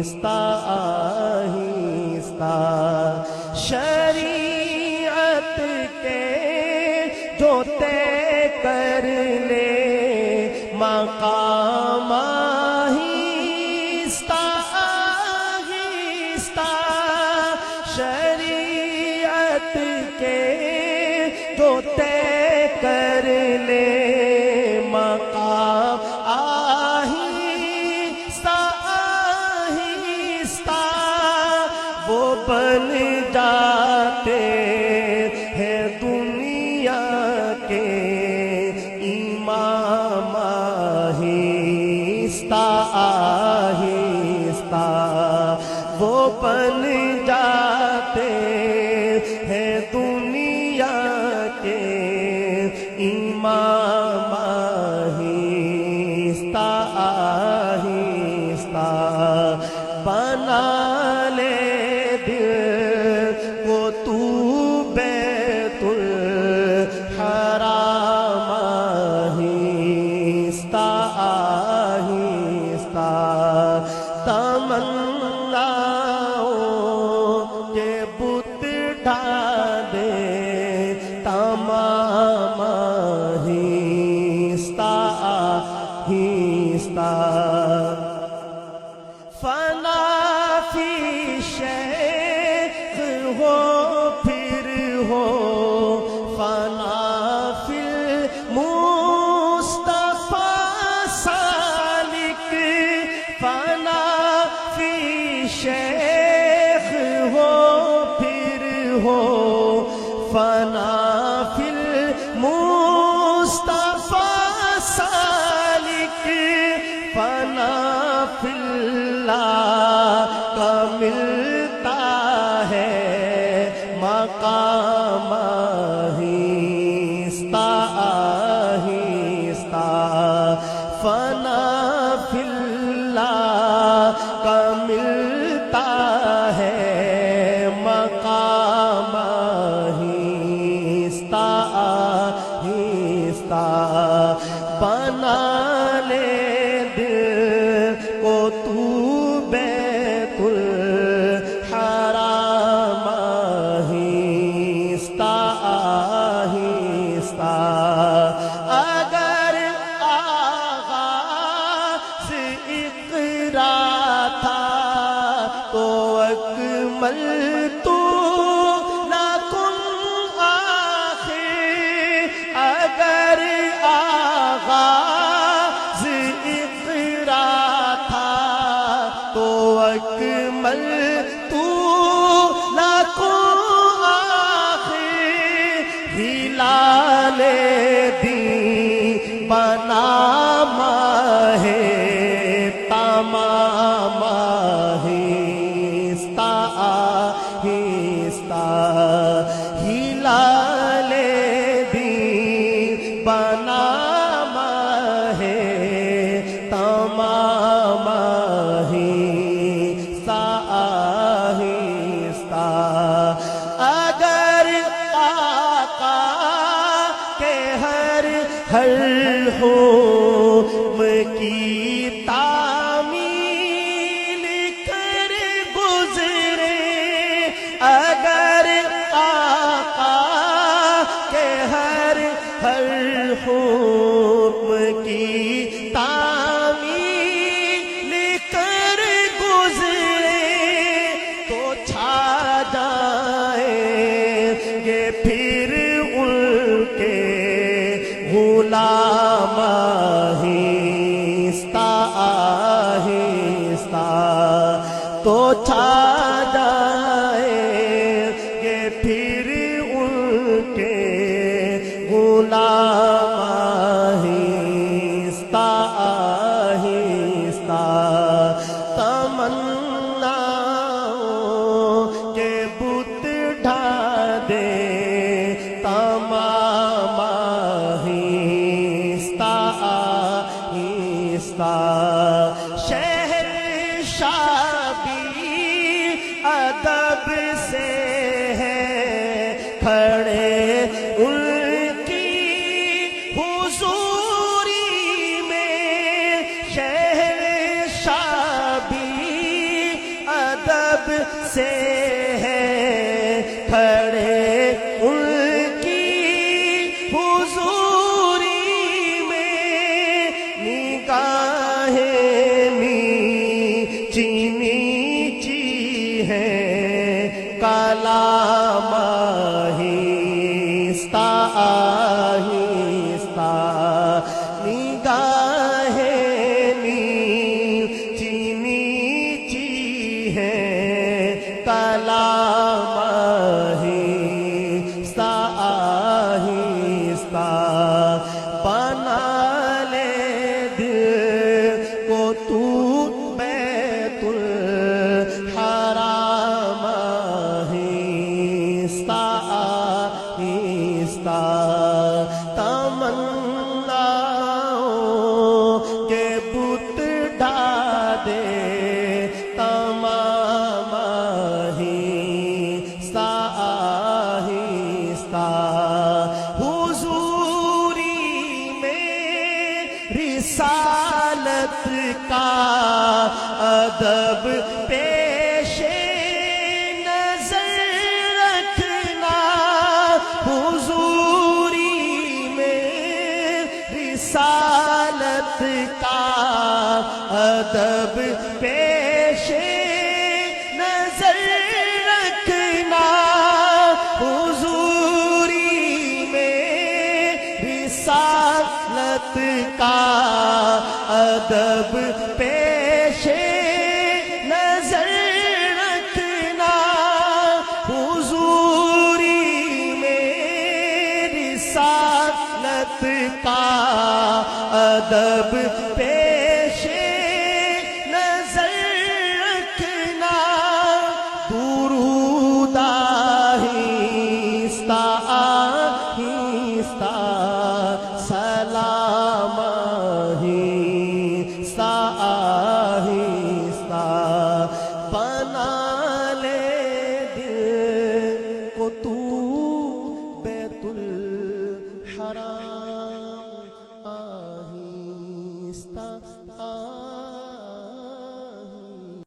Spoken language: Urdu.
آہستہ آہستہ شریعت کے جو طے کر لے مقام آہستہ آہستہ شریعت کے جو طے کر لے مقام آہستہ آہستہ وہ بن جاتے ہیں دنیا کے امام آہستہ آہستہ وہ بن جاتے ہیں دنیا کے امام آہستہ آہستہ بنا لے دل کو تو بیت الحرام آہستہ آہستہ تمناؤں کے بت ڈھا دے تمام آہستہ آہستہ فنا فی شیخ ہو پھر ہو فنا فی المصطفیٰ سالک فنا فی شیخ ہو پھر ہو فنا فی المصطفیٰ سالک فنا فی اللہ کا ملتا ہے مقام آہستہ آہستہ فنا فی اللہ کا ملتا ہے مقام آہستہ آہستہ بنا لے دل کو تو بیت الحرام آہستہ آہستہ اگر آغاز اقرا تھا تو اکمل تو نہ کن آخر اگر آغاز اقرا تھا تو اکمل تو نہ کن آخر ہلال دین بنا ماہ تمام آہستہ آہستہ ہلال دین بنا ماہ تمام آہستہ آہستہ اگر آقا کے ہر حکم کی تعمیل کر گزرے اگر آقا کے ہر حکم کی تعمیل کر گزرے تو چھا جائیں گے پھر ان کے غلام آہستہ آہستہ تو چھا جائیں گے پھر ان کے غلام آہستہ آہستہ تمناؤں کے بت ڈھا دے تمام آہستہ آہستہ شہر شابی ادب سے ہے کھڑے ان کی حضوری میں نگاہیں نیچی نیچی ہیں کلام آہستہ آہستہ نگاہیں نیچی نیچی ہیں کلام آہستہ آہستہ بنا لے دل کو تو بیت الحرام آہستہ آہستہ تمناؤں کے بت ڈھا دے تمام آہستہ آہستہ حضوری میں رسالت کا ادب پیش نظر رکھنا حضوری میں رسالت کا ادب پیش نظر رکھنا حضوری میں رسالت کا ادب پیش نظر رکھنا حضوری میں رسالت کا ادب